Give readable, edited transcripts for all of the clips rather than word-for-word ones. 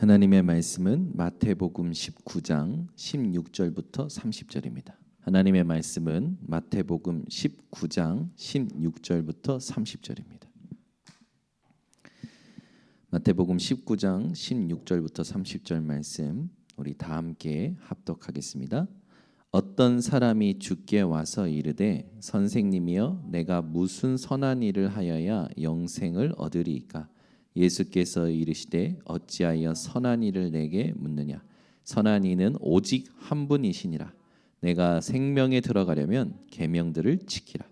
하나님의 말씀은 마태복음 19장 16절부터 30절입니다. 하나님의 말씀은 마태복음 19장 16절부터 30절입니다. 마태복음 19장 16절부터 30절 말씀 우리 다 함께 합독하겠습니다. 어떤 사람이 주께 와서 이르되 선생님이여 내가 무슨 선한 일을 하여야 영생을 얻으리이까? 예수께서 이르시되 어찌하여 선한 일을 내게 묻느냐? 선한 이는 오직 한 분이시니라. 내가 생명에 들어가려면 계명들을 지키라.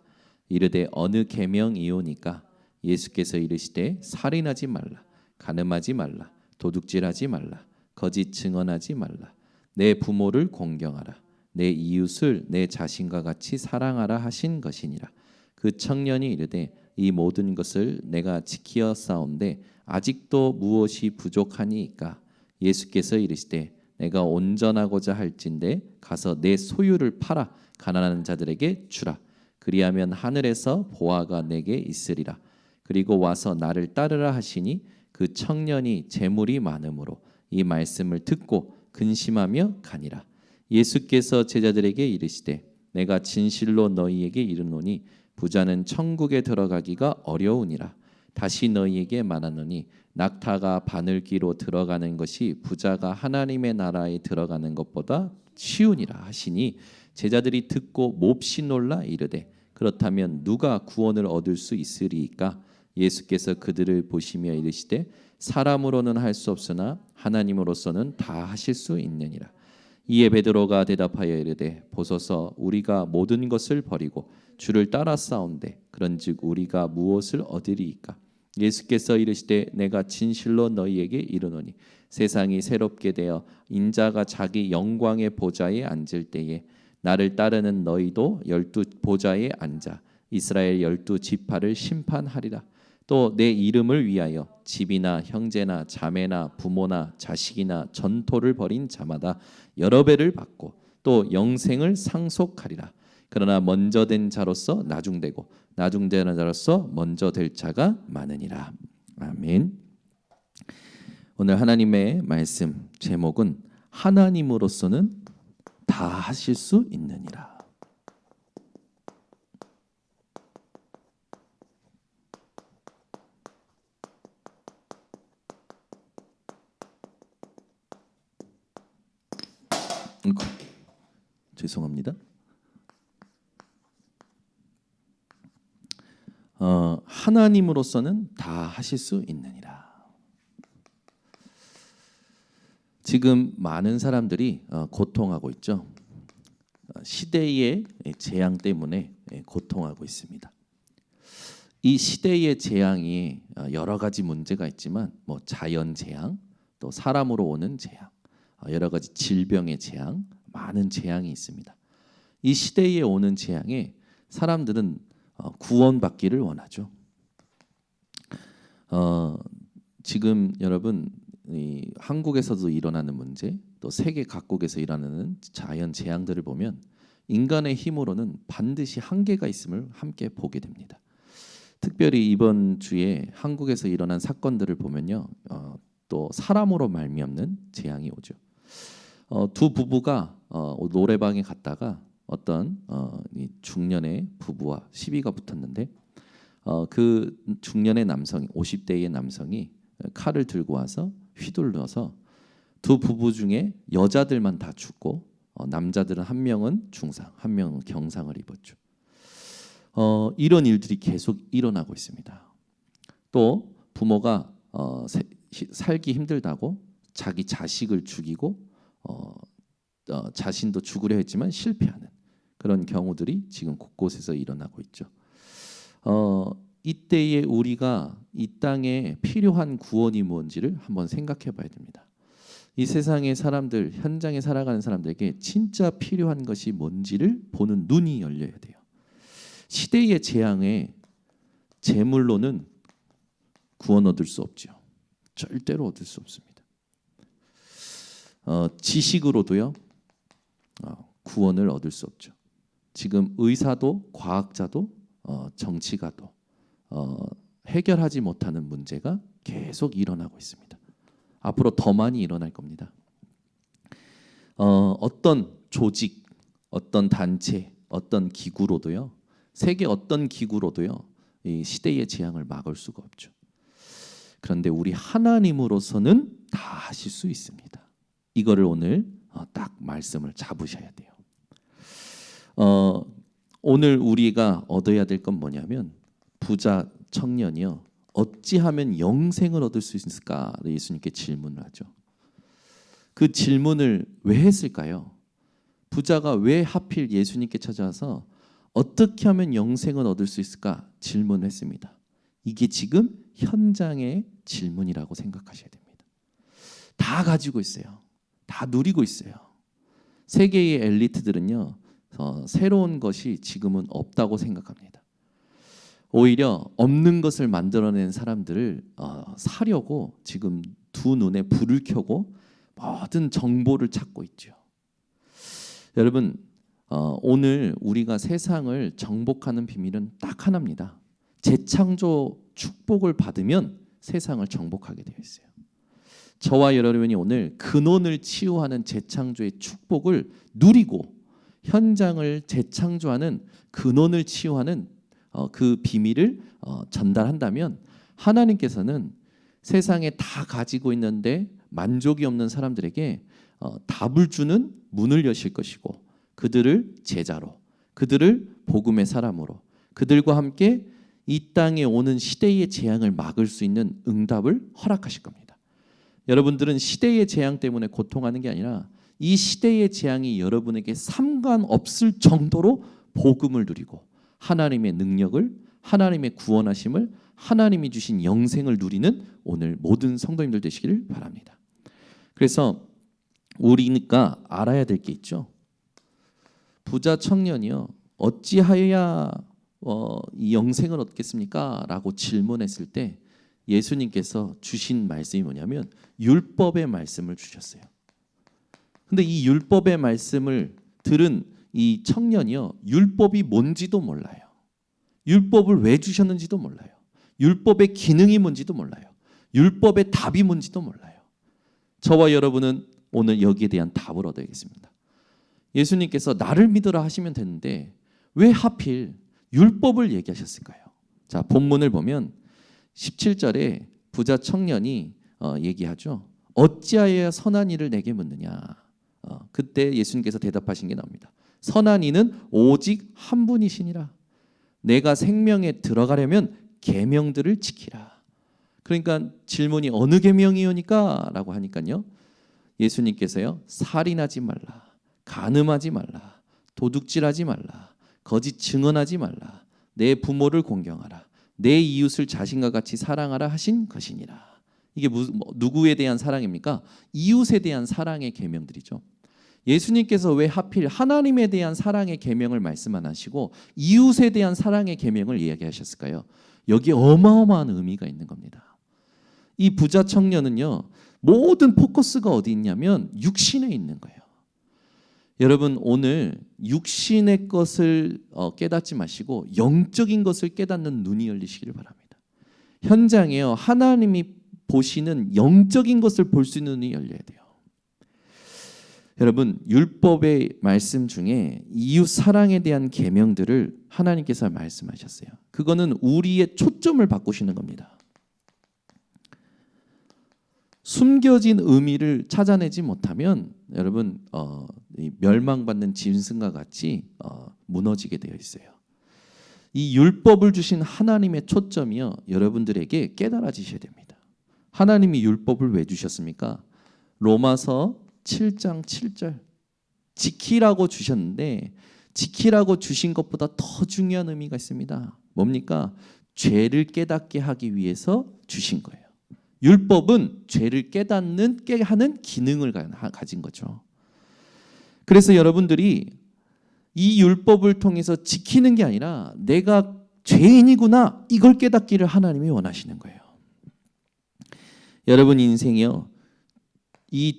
이르되 어느 계명이오니까? 예수께서 이르시되 살인하지 말라, 간음하지 말라, 도둑질하지 말라, 거짓 증언하지 말라, 내 부모를 공경하라, 내 이웃을 내 자신과 같이 사랑하라 하신 것이니라. 그 청년이 이르되 이 모든 것을 내가 지키어 싸운데 아직도 무엇이 부족하니이까? 예수께서 이르시되 내가 온전하고자 할진대 가서 내 소유를 팔아 가난한 자들에게 주라. 그리하면 하늘에서 보화가 내게 있으리라. 그리고 와서 나를 따르라 하시니 그 청년이 재물이 많으므로 이 말씀을 듣고 근심하며 가니라. 예수께서 제자들에게 이르시되 내가 진실로 너희에게 이르노니 부자는 천국에 들어가기가 어려우니라. 다시 너희에게 말하노니 낙타가 바늘귀로 들어가는 것이 부자가 하나님의 나라에 들어가는 것보다 쉬우니라 하시니 제자들이 듣고 몹시 놀라 이르되 그렇다면 누가 구원을 얻을 수 있으리이까? 예수께서 그들을 보시며 이르시되 사람으로는 할 수 없으나 하나님으로서는 다 하실 수 있느니라. 이에 베드로가 대답하여 이르되 보소서 우리가 모든 것을 버리고 주를 따라 싸운데 그런즉 우리가 무엇을 얻으리이까? 예수께서 이르시되 내가 진실로 너희에게 이르노니 세상이 새롭게 되어 인자가 자기 영광의 보좌에 앉을 때에 나를 따르는 너희도 12 보좌에 앉아 이스라엘 12 지파를 심판하리라. 또 내 이름을 위하여 집이나 형제나 자매나 부모나 자식이나 전토를 벌인 자마다 여러 배를 받고 또 영생을 상속하리라. 그러나 먼저 된 자로서 나중되고 나중된 자로서 먼저 될 자가 많으니라. 아멘. 오늘 하나님의 말씀 제목은 하나님으로서는 다 하실 수 있느니라. 죄송합니다. 하나님으로서는 다 하실 수 있느니라. 지금 많은 사람들이 고통하고 있죠. 시대의 재앙 때문에 고통하고 있습니다. 이 시대의 재앙이 여러 가지 문제가 있지만 자연 재앙, 또 사람으로 오는 재앙, 여러 가지 질병의 재앙, 많은 재앙이 있습니다. 이 시대에 오는 재앙에 사람들은 구원받기를 원하죠. 지금 여러분 이 한국에서도 일어나는 문제, 또 세계 각국에서 일어나는 자연 재앙들을 보면 인간의 힘으로는 반드시 한계가 있음을 함께 보게 됩니다. 특별히 이번 주에 한국에서 일어난 사건들을 보면요, 또 사람으로 말미암는 재앙이 오죠. 두 부부가 노래방에 갔다가 어떤 중년의 부부와 시비가 붙었는데 그 중년의 남성이 50대의 남성이 칼을 들고 와서 휘둘러서 두 부부 중에 여자들만 다 죽고 남자들은 한 명은 중상, 한 명은 경상을 입었죠. 이런 일들이 계속 일어나고 있습니다. 또 부모가 살기 힘들다고 자기 자식을 죽이고 자신도 죽으려 했지만 실패하는 그런 경우들이 지금 곳곳에서 일어나고 있죠. 이때에 우리가 이 땅에 필요한 구원이 뭔지를 한번 생각해 봐야 됩니다. 이 세상의 사람들, 현장에 살아가는 사람들에게 진짜 필요한 것이 뭔지를 보는 눈이 열려야 돼요. 시대의 재앙에 재물로는 구원 얻을 수 없죠. 절대로 얻을 수 없습니다. 지식으로도요 구원을 얻을 수 없죠. 지금 의사도 과학자도 정치가도 해결하지 못하는 문제가 계속 일어나고 있습니다. 앞으로 더 많이 일어날 겁니다. 어떤 조직, 어떤 단체, 어떤 기구로도요, 세계 어떤 기구로도요, 이 시대의 재앙을 막을 수가 없죠. 그런데 우리 하나님으로서는 다 하실 수 있습니다. 이거를 오늘 딱 말씀을 잡으셔야 돼요. 오늘 우리가 얻어야 될 건 뭐냐면, 부자 청년이요, 어찌하면 영생을 얻을 수 있을까? 예수님께 질문을 하죠. 그 질문을 왜 했을까요? 부자가 왜 하필 예수님께 찾아와서 어떻게 하면 영생을 얻을 수 있을까 질문을 했습니다. 이게 지금 현장의 질문이라고 생각하셔야 됩니다. 다 가지고 있어요. 다 누리고 있어요. 세계의 엘리트들은요, 새로운 것이 지금은 없다고 생각합니다. 오히려 없는 것을 만들어낸 사람들을 사려고 지금 두 눈에 불을 켜고 모든 정보를 찾고 있죠. 여러분, 오늘 우리가 세상을 정복하는 비밀은 딱 하나입니다. 재창조 축복을 받으면 세상을 정복하게 되어 있어요. 저와 여러분이 오늘 근원을 치유하는 재창조의 축복을 누리고 현장을 재창조하는 근원을 치유하는 그 비밀을 전달한다면, 하나님께서는 세상에 다 가지고 있는데 만족이 없는 사람들에게 답을 주는 문을 여실 것이고, 그들을 제자로, 그들을 복음의 사람으로, 그들과 함께 이 땅에 오는 시대의 재앙을 막을 수 있는 응답을 허락하실 겁니다. 여러분들은 시대의 재앙 때문에 고통하는 게 아니라 이 시대의 재앙이 여러분에게 상관없을 정도로 복음을 누리고 하나님의 능력을, 하나님의 구원하심을, 하나님이 주신 영생을 누리는 오늘 모든 성도님들 되시기를 바랍니다. 그래서 우리니까 알아야 될 게 있죠. 부자 청년이요, 어찌하여야 이 영생을 얻겠습니까? 라고 질문했을 때 예수님께서 주신 말씀이 뭐냐면 율법의 말씀을 주셨어요. 근데 이 율법의 말씀을 들은 이 청년이요, 율법이 뭔지도 몰라요. 율법을 왜 주셨는지도 몰라요. 율법의 기능이 뭔지도 몰라요. 율법의 답이 뭔지도 몰라요. 저와 여러분은 오늘 여기에 대한 답을 얻어야겠습니다. 예수님께서 나를 믿으라 하시면 되는데 왜 하필 율법을 얘기하셨을까요? 자, 본문을 보면 17절에 부자 청년이 얘기하죠. 어찌하여 선한 일을 내게 묻느냐. 그때 예수님께서 대답하신 게 나옵니다. 선한 이는 오직 한 분이시니라. 내가 생명에 들어가려면 계명들을 지키라. 그러니까 질문이 어느 계명이오니까? 라고 하니까요, 예수님께서요, 살인하지 말라, 간음하지 말라, 도둑질하지 말라, 거짓 증언하지 말라, 내 부모를 공경하라, 내 이웃을 자신과 같이 사랑하라 하신 것이니라. 이게 누구에 대한 사랑입니까? 이웃에 대한 사랑의 계명들이죠. 예수님께서 왜 하필 하나님에 대한 사랑의 계명을 말씀 안 하시고 이웃에 대한 사랑의 계명을 이야기하셨을까요? 여기에 어마어마한 의미가 있는 겁니다. 이 부자 청년은요, 모든 포커스가 어디 있냐면 육신에 있는 거예요. 여러분, 오늘 육신의 것을 깨닫지 마시고 영적인 것을 깨닫는 눈이 열리시기를 바랍니다. 현장에요, 하나님이 보시는 영적인 것을 볼 수 있는 눈이 열려야 돼요. 여러분, 율법의 말씀 중에 이웃 사랑에 대한 계명들을 하나님께서 말씀하셨어요. 그거는 우리의 초점을 바꾸시는 겁니다. 숨겨진 의미를 찾아내지 못하면 여러분, 멸망받는 짐승과 같이 무너지게 되어 있어요. 이 율법을 주신 하나님의 초점이요, 여러분들에게 깨달아지셔야 됩니다. 하나님이 율법을 왜 주셨습니까? 로마서 7장 7절 지키라고 주셨는데, 지키라고 주신 것보다 더 중요한 의미가 있습니다. 뭡니까? 죄를 깨닫게 하기 위해서 주신 거예요. 율법은 죄를 깨닫게 하는 기능을 가진 거죠. 그래서 여러분들이 이 율법을 통해서 지키는 게 아니라 내가 죄인이구나, 이걸 깨닫기를 하나님이 원하시는 거예요. 여러분 인생이요, 이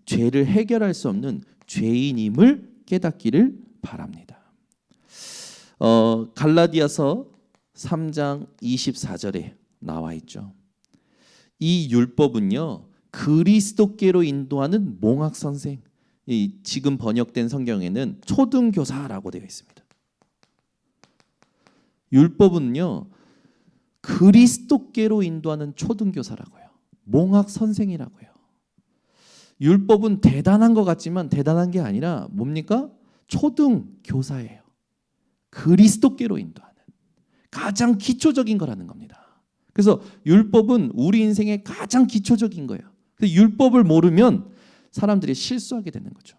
죄를 해결할 수 없는 죄인임을 깨닫기를 바랍니다. 갈라디아서 3장 24절에 나와 있죠. 이 율법은요, 그리스도께로 인도하는 몽학 선생. 이 지금 번역된 성경에는 초등교사라고 되어 있습니다. 율법은요, 그리스도께로 인도하는 초등교사라고요. 몽학 선생이라고요. 율법은 대단한 것 같지만 대단한 게 아니라 뭡니까? 초등교사예요. 그리스도께로 인도하는 가장 기초적인 거라는 겁니다. 그래서 율법은 우리 인생의 가장 기초적인 거예요. 그래서 율법을 모르면 사람들이 실수하게 되는 거죠.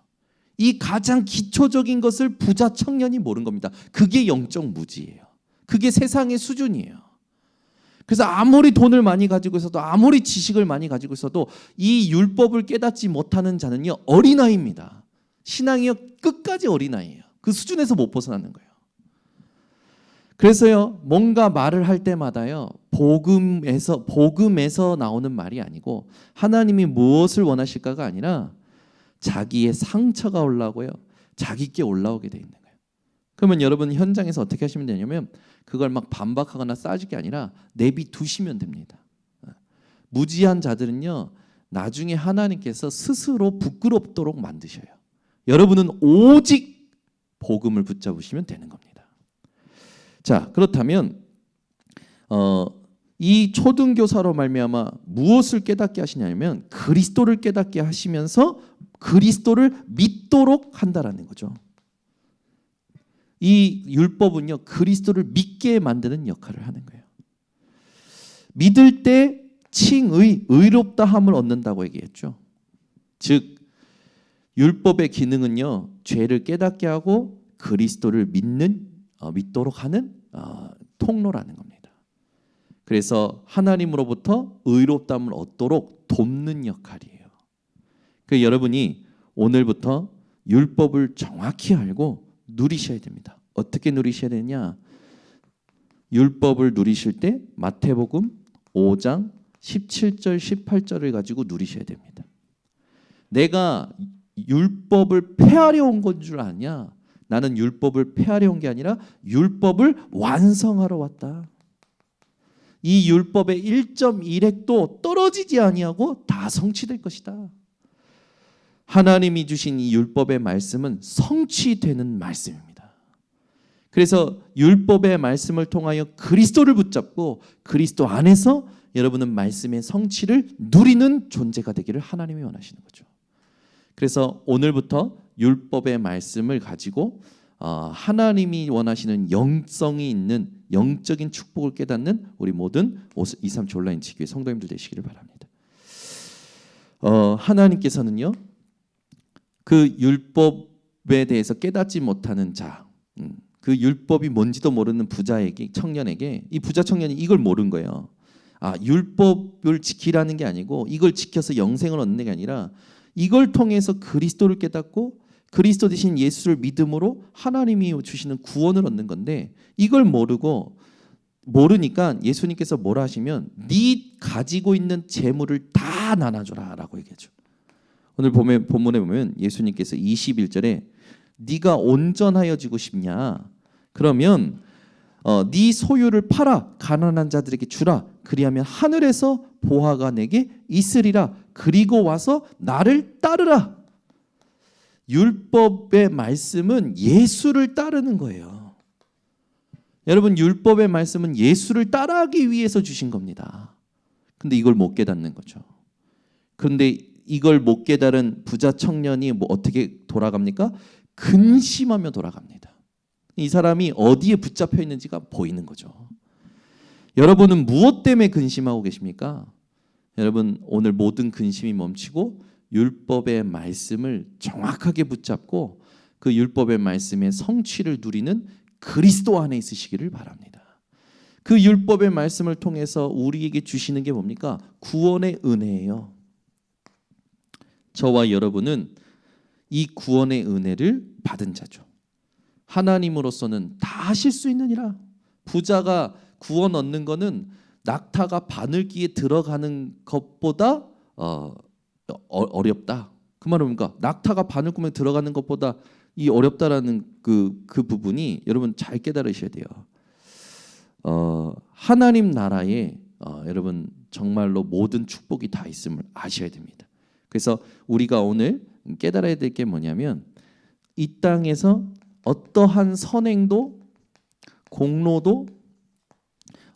이 가장 기초적인 것을 부자 청년이 모르는 겁니다. 그게 영적 무지예요. 그게 세상의 수준이에요. 그래서 아무리 돈을 많이 가지고 있어도 아무리 지식을 많이 가지고 있어도 이 율법을 깨닫지 못하는 자는요, 어린아이입니다. 신앙이요, 끝까지 어린아이예요. 그 수준에서 못 벗어나는 거예요. 그래서요, 뭔가 말을 할 때마다요, 복음에서 나오는 말이 아니고 하나님이 무엇을 원하실까가 아니라 자기의 상처가 올라오고요, 자기께 올라오게 돼 있는 거예요. 그러면 여러분 현장에서 어떻게 하시면 되냐면 그걸 막 반박하거나 싸질 게 아니라 내비두시면 됩니다. 무지한 자들은요, 나중에 하나님께서 스스로 부끄럽도록 만드셔요. 여러분은 오직 복음을 붙잡으시면 되는 겁니다. 자, 그렇다면 이 초등교사로 말미암아 무엇을 깨닫게 하시냐면 그리스도를 깨닫게 하시면서 그리스도를 믿도록 한다라는 거죠. 이 율법은요, 그리스도를 믿게 만드는 역할을 하는 거예요. 믿을 때 칭의, 의롭다함을 얻는다고 얘기했죠. 즉 율법의 기능은요, 죄를 깨닫게 하고 그리스도를 믿도록 하는 통로라는 겁니다. 그래서 하나님으로부터 의롭다함을 얻도록 돕는 역할이에요. 그래서 여러분이 오늘부터 율법을 정확히 알고 누리셔야 됩니다. 어떻게 누리셔야 되냐? 율법을 누리실 때 마태복음 5장 17절 18절을 가지고 누리셔야 됩니다. 내가 율법을 폐하려 온 건 줄 아냐? 나는 율법을 폐하려 온 게 아니라 율법을 완성하러 왔다. 이 율법의 1.1획도 떨어지지 아니하고 다 성취될 것이다. 하나님이 주신 이 율법의 말씀은 성취되는 말씀입니다. 그래서 율법의 말씀을 통하여 그리스도를 붙잡고 그리스도 안에서 여러분은 말씀의 성취를 누리는 존재가 되기를 하나님이 원하시는 거죠. 그래서 오늘부터 율법의 말씀을 가지고 하나님이 원하시는 영성이 있는 영적인 축복을 깨닫는 우리 모든 237 온라인 지교회 성도님들 되시기를 바랍니다. 하나님께서는요, 그 율법에 대해서 깨닫지 못하는 자, 그 율법이 뭔지도 모르는 부자에게, 청년에게, 이 부자 청년이 이걸 모른 거예요. 율법을 지키라는 게 아니고 이걸 지켜서 영생을 얻는 게 아니라 이걸 통해서 그리스도를 깨닫고 그리스도 대신 예수를 믿음으로 하나님이 주시는 구원을 얻는 건데, 이걸 모르니까 예수님께서 뭐라 하시면 네 가지고 있는 재물을 다 나눠줘라 라고 얘기하죠. 오늘 본문에 보면 예수님께서 21절에 네가 온전하여지고 싶냐? 그러면 네 소유를 팔아 가난한 자들에게 주라. 그리하면 하늘에서 보화가 내게 있으리라. 그리고 와서 나를 따르라. 율법의 말씀은 예수를 따르는 거예요. 여러분, 율법의 말씀은 예수를 따라하기 위해서 주신 겁니다. 근데 이걸 못 깨닫는 거죠. 그런데 이걸 못 깨달은 부자 청년이 어떻게 돌아갑니까? 근심하며 돌아갑니다. 이 사람이 어디에 붙잡혀 있는지가 보이는 거죠. 여러분은 무엇 때문에 근심하고 계십니까? 여러분, 오늘 모든 근심이 멈추고 율법의 말씀을 정확하게 붙잡고 그 율법의 말씀의 성취를 누리는 그리스도 안에 있으시기를 바랍니다. 그 율법의 말씀을 통해서 우리에게 주시는 게 뭡니까? 구원의 은혜예요. 저와 여러분은 이 구원의 은혜를 받은 자죠. 하나님으로서는 다 하실 수 있느니라. 부자가 구원 얻는 거는 낙타가 바늘귀에 들어가는 것보다 어렵다. 그 말은 뭡니까? 낙타가 바늘구멍에 들어가는 것보다 이 어렵다라는 그 부분이 여러분 잘 깨달으셔야 돼요. 하나님 나라에 여러분 정말로 모든 축복이 다 있음을 아셔야 됩니다. 그래서 우리가 오늘 깨달아야 될 게 뭐냐면 이 땅에서 어떠한 선행도 공로도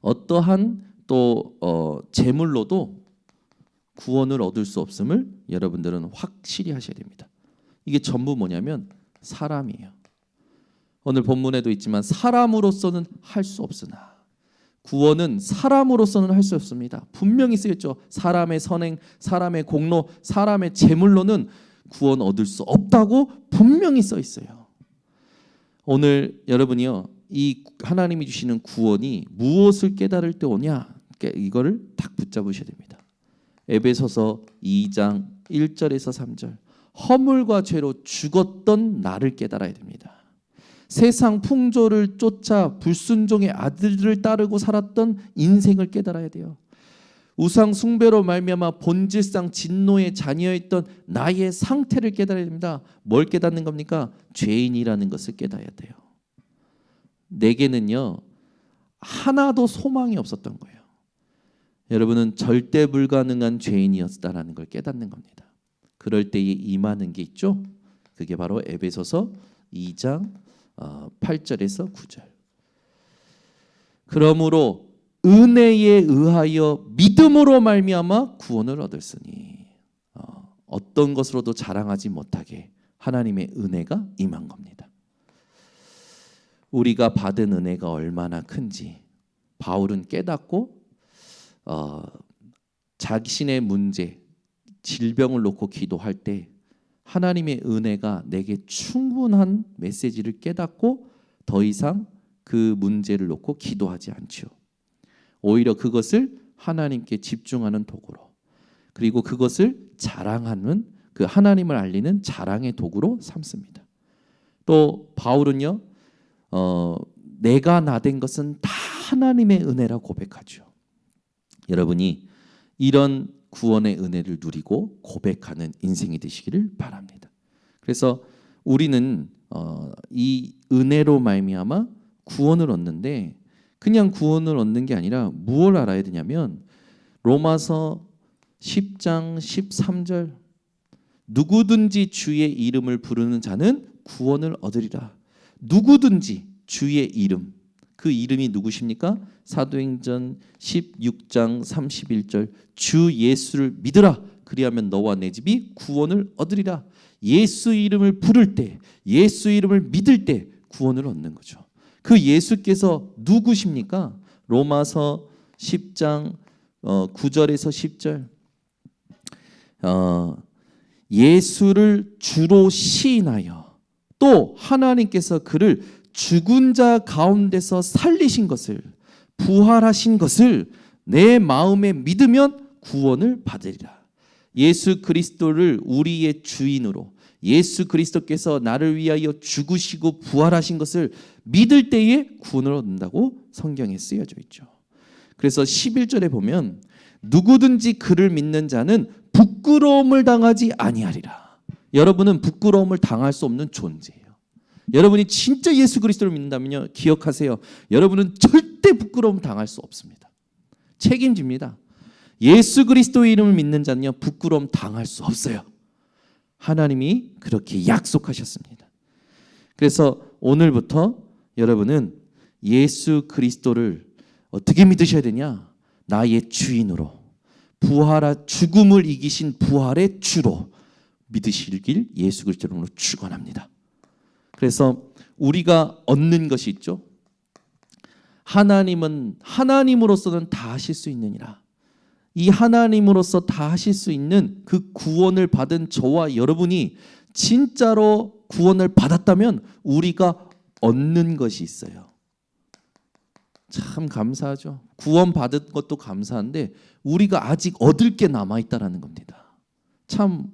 어떠한 또 재물로도 구원을 얻을 수 없음을 여러분들은 확실히 하셔야 됩니다. 이게 전부 뭐냐면 사람이에요. 오늘 본문에도 있지만 사람으로서는 할 수 없으나 구원은 사람으로서는 할 수 없습니다. 분명히 쓰였죠. 사람의 선행, 사람의 공로, 사람의 재물로는 구원 얻을 수 없다고 분명히 써 있어요. 오늘 여러분이요, 이 하나님이 주시는 구원이 무엇을 깨달을 때 오냐, 이거를 딱 붙잡으셔야 됩니다. 에베소서 2장 1절에서 3절, 허물과 죄로 죽었던 나를 깨달아야 됩니다. 세상 풍조를 쫓아 불순종의 아들들을 따르고 살았던 인생을 깨달아야 돼요. 우상 숭배로 말미암아 본질상 진노의 자녀였던 나의 상태를 깨달아야 됩니다. 뭘 깨닫는 겁니까? 죄인이라는 것을 깨달아야 돼요. 내게는요 하나도 소망이 없었던 거예요. 여러분은 절대 불가능한 죄인이었다라는 걸 깨닫는 겁니다. 그럴 때에 임하는 게 있죠. 그게 바로 에베소서 2장 8절에서 9절. 그러므로 은혜에 의하여 믿음으로 말미암아 구원을 얻었으니 어떤 것으로도 자랑하지 못하게 하나님의 은혜가 임한 겁니다. 우리가 받은 은혜가 얼마나 큰지 바울은 깨닫고 자신의 문제, 질병을 놓고 기도할 때 하나님의 은혜가 내게 충분한 메시지를 깨닫고 더 이상 그 문제를 놓고 기도하지 않죠. 오히려 그것을 하나님께 집중하는 도구로, 그리고 그것을 자랑하는, 그 하나님을 알리는 자랑의 도구로 삼습니다. 또 바울은요 내가 나된 것은 다 하나님의 은혜라 고백하죠. 여러분이 이런 구원의 은혜를 누리고 고백하는 인생이 되시기를 바랍니다. 그래서 우리는 이 은혜로 말미암아 구원을 얻는데 그냥 구원을 얻는 게 아니라 무엇을 알아야 되냐면 로마서 10장 13절, 누구든지 주의 이름을 부르는 자는 구원을 얻으리라. 누구든지 주의 이름, 그 이름이 누구십니까? 사도행전 16장 31절, 주 예수를 믿으라. 그리하면 너와 내 집이 구원을 얻으리라. 예수 이름을 부를 때, 예수 이름을 믿을 때 구원을 얻는 거죠. 그 예수께서 누구십니까? 로마서 10장 9절에서 10절, 예수를 주로 시인하여 또 하나님께서 그를 죽은 자 가운데서 살리신 것을, 부활하신 것을 내 마음에 믿으면 구원을 받으리라. 예수 그리스도를 우리의 주인으로, 예수 그리스도께서 나를 위하여 죽으시고 부활하신 것을 믿을 때에 구원을 얻는다고 성경에 쓰여져 있죠. 그래서 11절에 보면 누구든지 그를 믿는 자는 부끄러움을 당하지 아니하리라. 여러분은 부끄러움을 당할 수 없는 존재예요. 여러분이 진짜 예수 그리스도를 믿는다면요, 기억하세요. 여러분은 절대 부끄러움 당할 수 없습니다. 책임집니다. 예수 그리스도의 이름을 믿는 자는요, 부끄러움 당할 수 없어요. 하나님이 그렇게 약속하셨습니다. 그래서 오늘부터 여러분은 예수 그리스도를 어떻게 믿으셔야 되냐? 나의 주인으로, 죽음을 이기신 부활의 주로 믿으시길 예수 그리스도로 축원합니다. 그래서 우리가 얻는 것이 있죠. 하나님은 하나님으로서는 다 하실 수 있느니라. 이 하나님으로서 다 하실 수 있는 그 구원을 받은 저와 여러분이 진짜로 구원을 받았다면 우리가 얻는 것이 있어요. 참 감사하죠. 구원 받은 것도 감사한데 우리가 아직 얻을 게 남아있다는 겁니다. 참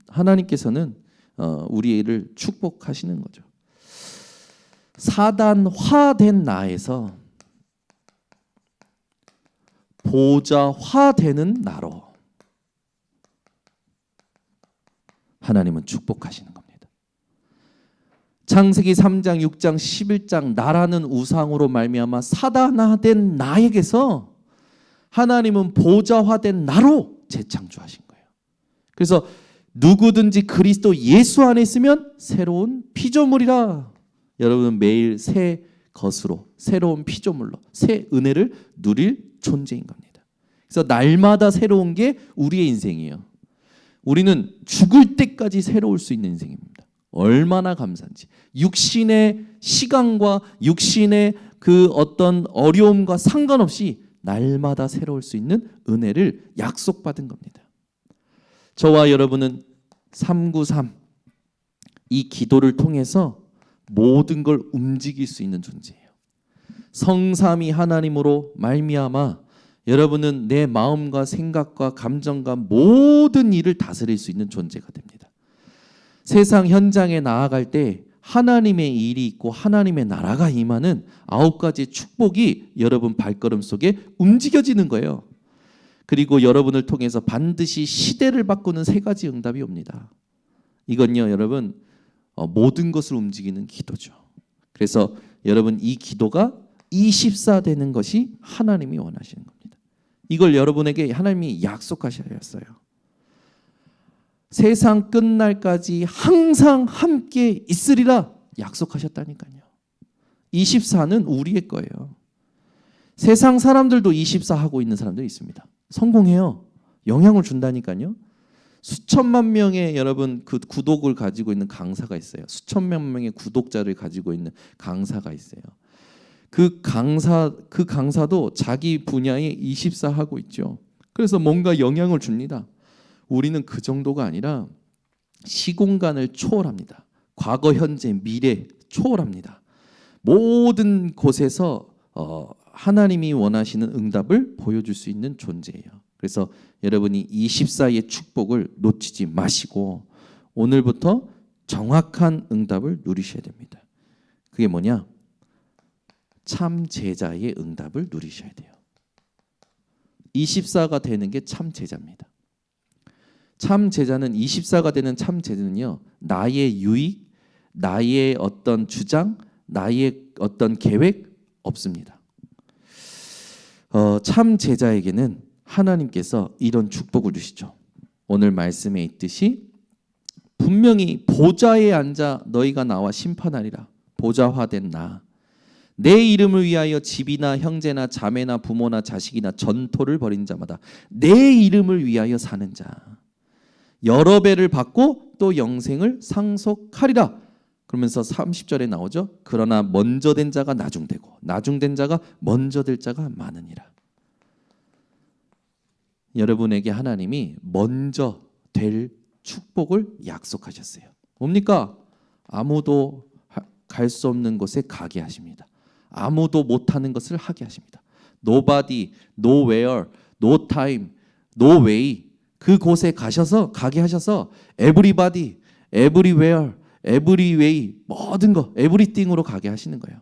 하나님께서는 우리를 축복하시는 거죠. 사단화된 나에서 보좌화되는 나로 하나님은 축복하시는 겁니다. 창세기 3장, 6장, 11장 나라는 우상으로 말미암아 사단화된 나에게서 하나님은 보좌화된 나로 재창조하신 거예요. 그래서 누구든지 그리스도 예수 안에 있으면 새로운 피조물이라. 여러분은 매일 새 것으로, 새로운 피조물로, 새 은혜를 누릴 존재인 겁니다. 그래서 날마다 새로운 게 우리의 인생이에요. 우리는 죽을 때까지 새로울 수 있는 인생입니다. 얼마나 감사한지. 육신의 시간과 육신의 그 어떤 어려움과 상관없이 날마다 새로울 수 있는 은혜를 약속받은 겁니다. 저와 여러분은 393 이 기도를 통해서 모든 걸 움직일 수 있는 존재예요. 성삼위 하나님으로 말미암아 여러분은 내 마음과 생각과 감정과 모든 일을 다스릴 수 있는 존재가 됩니다. 세상 현장에 나아갈 때 하나님의 일이 있고 하나님의 나라가 임하는 9가지 축복이 여러분 발걸음 속에 움직여지는 거예요. 그리고 여러분을 통해서 반드시 시대를 바꾸는 3가지 응답이 옵니다. 이건요, 여러분 모든 것을 움직이는 기도죠. 그래서 여러분 이 기도가 24 되는 것이 하나님이 원하시는 겁니다. 이걸 여러분에게 하나님이 약속하셨어요. 세상 끝날까지 항상 함께 있으리라 약속하셨다니까요. 24는 우리의 거예요. 세상 사람들도 24 하고 있는 사람들이 있습니다. 성공해요. 영향을 준다니까요. 수천만 명의 여러분 그 구독을 가지고 있는 강사가 있어요. 수천만 명의 구독자를 가지고 있는 강사가 있어요. 그 강사도 자기 분야에 24 하고 있죠. 그래서 뭔가 영향을 줍니다. 우리는 그 정도가 아니라 시공간을 초월합니다. 과거, 현재, 미래 초월합니다. 모든 곳에서 하나님이 원하시는 응답을 보여줄 수 있는 존재예요. 그래서 여러분이 24의 축복을 놓치지 마시고 오늘부터 정확한 응답을 누리셔야 됩니다. 그게 뭐냐? 참 제자의 응답을 누리셔야 돼요. 24가 되는 게 참 제자입니다. 참 제자는 24가 되는 참 제자는요. 나의 유익, 나의 어떤 주장, 나의 어떤 계획 없습니다. 참 제자에게는 하나님께서 이런 축복을 주시죠. 오늘 말씀에 있듯이 분명히 보좌에 앉아 너희가 나와 심판하리라. 보좌화된 나. 내 이름을 위하여 집이나 형제나 자매나 부모나 자식이나 전토를 벌인 자마다 내 이름을 위하여 사는 자. 여러 배를 받고 또 영생을 상속하리라. 그러면서 30절에 나오죠. 그러나 먼저 된 자가 나중되고 나중된 자가 먼저 될 자가 많으니라. 여러분에게 하나님이 먼저 될 축복을 약속하셨어요. 뭡니까? 아무도 갈 수 없는 곳에 가게 하십니다. 아무도 못하는 것을 하게 하십니다. Nobody, nowhere, no time, no way. 그곳에 가게 하셔서 everybody, everywhere, every way, 모든 거, everything으로 가게 하시는 거예요.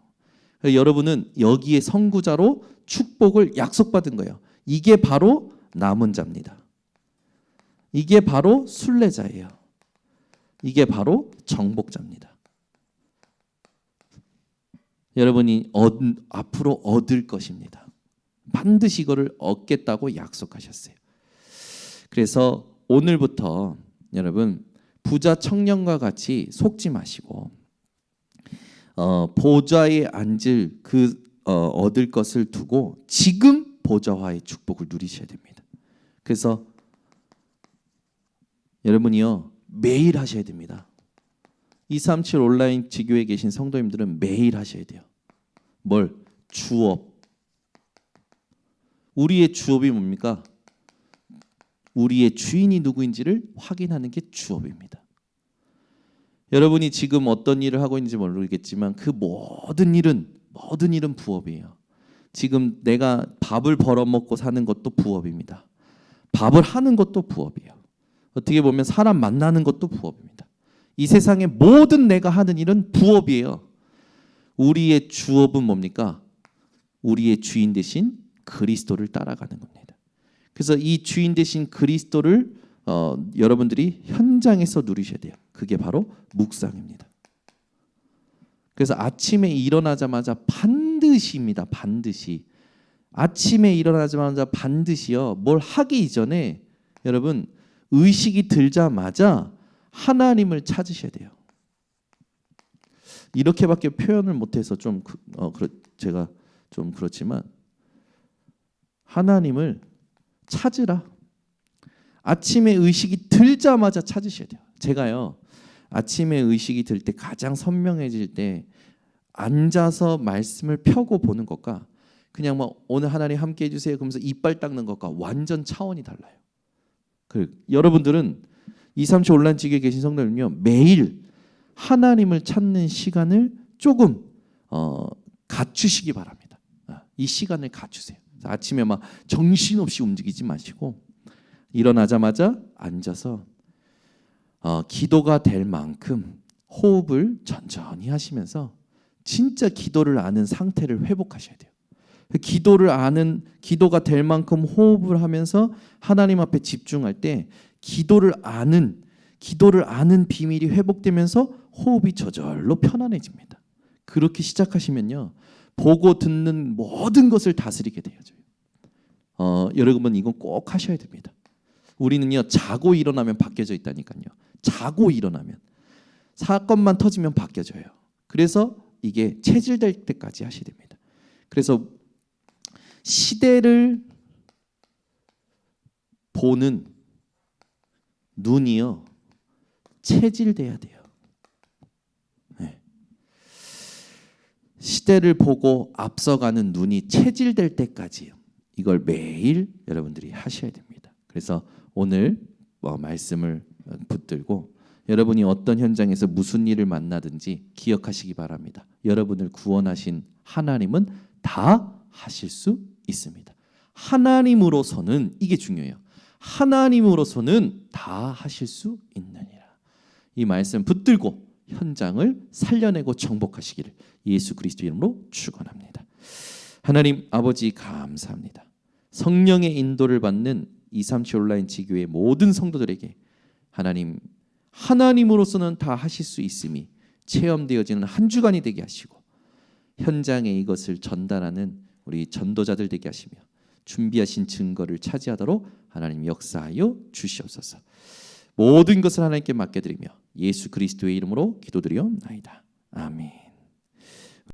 여러분은 여기에 선구자로 축복을 약속받은 거예요. 이게 바로 남은 자입니다. 이게 바로 순례자예요. 이게 바로 정복자입니다. 여러분이 앞으로 얻을 것입니다. 반드시 이거를 얻겠다고 약속하셨어요. 그래서 오늘부터 여러분 부자 청년과 같이 속지 마시고 보좌에 앉을 얻을 것을 두고 지금 보좌화의 축복을 누리셔야 됩니다. 그래서 여러분이요 매일 하셔야 됩니다. 237 온라인 지교에 계신 성도님들은 매일 하셔야 돼요. 뭘? 주업. 우리의 주업이 뭡니까? 우리의 주인이 누구인지를 확인하는 게 주업입니다. 여러분이 지금 어떤 일을 하고 있는지 모르겠지만 그 모든 일은 부업이에요. 지금 내가 밥을 벌어먹고 사는 것도 부업입니다. 밥을 하는 것도 부업이에요. 어떻게 보면 사람 만나는 것도 부업입니다. 이 세상의 모든 내가 하는 일은 부업이에요. 우리의 주업은 뭡니까? 우리의 주인 되신 그리스도를 따라가는 겁니다. 그래서 이 주인 되신 그리스도를 여러분들이 현장에서 누리셔야 돼요. 그게 바로 묵상입니다. 그래서 아침에 일어나자마자 반드시입니다. 반드시 아침에 일어나자마자 반드시요 뭘 하기 이전에 여러분 의식이 들자마자 하나님을 찾으셔야 돼요. 이렇게밖에 표현을 못해서 제가 좀 그렇지만 하나님을 찾으라. 아침에 의식이 들자마자 찾으셔야 돼요. 제가요 아침에 의식이 들 때 가장 선명해질 때 앉아서 말씀을 펴고 보는 것과 그냥 뭐 오늘 하나님 함께 해주세요 그러면서 이빨 닦는 것과 완전 차원이 달라요. 여러분들은 237 온라인 지교에 계신 성도님은요 매일 하나님을 찾는 시간을 조금 갖추시기 바랍니다. 이 시간을 갖추세요. 아침에 막 정신없이 움직이지 마시고 일어나자마자 앉아서 기도가 될 만큼 호흡을 천천히 하시면서 진짜 기도를 아는 상태를 회복하셔야 돼요. 기도가 될 만큼 호흡을 하면서 하나님 앞에 집중할 때 기도를 아는 비밀이 회복되면서 호흡이 저절로 편안해집니다. 그렇게 시작하시면요 보고 듣는 모든 것을 다스리게 되어져요. 여러분 이건 꼭 하셔야 됩니다. 우리는요 자고 일어나면 바뀌어져 있다니까요. 자고 일어나면 사건만 터지면 바뀌어져요. 그래서 이게 체질될 때까지 하셔야 됩니다. 그래서 시대를 보는 눈이요 체질돼야 돼요. 네. 시대를 보고 앞서가는 눈이 체질될 때까지요. 이걸 매일 여러분들이 하셔야 됩니다. 그래서 오늘 말씀을 붙들고 여러분이 어떤 현장에서 무슨 일을 만나든지 기억하시기 바랍니다. 여러분을 구원하신 하나님은 다 하실 수 있습니다. 하나님으로서는 이게 중요해요. 하나님으로서는 다 하실 수 있느니라. 이 말씀 붙들고 현장을 살려내고 정복하시기를 예수 그리스도 이름으로 축원합니다. 하나님 아버지 감사합니다. 성령의 인도를 받는 237 온라인 지교의 모든 성도들에게 하나님으로서는 다 하실 수 있음이 체험되어지는 한 주간이 되게 하시고 현장에 이것을 전달하는 우리 전도자들 되게 하시며 준비하신 증거를 차지하도록 하나님 역사하여 주시옵소서. 모든 것을 하나님께 맡겨드리며 예수 그리스도의 이름으로 기도드리옵나이다. 아멘.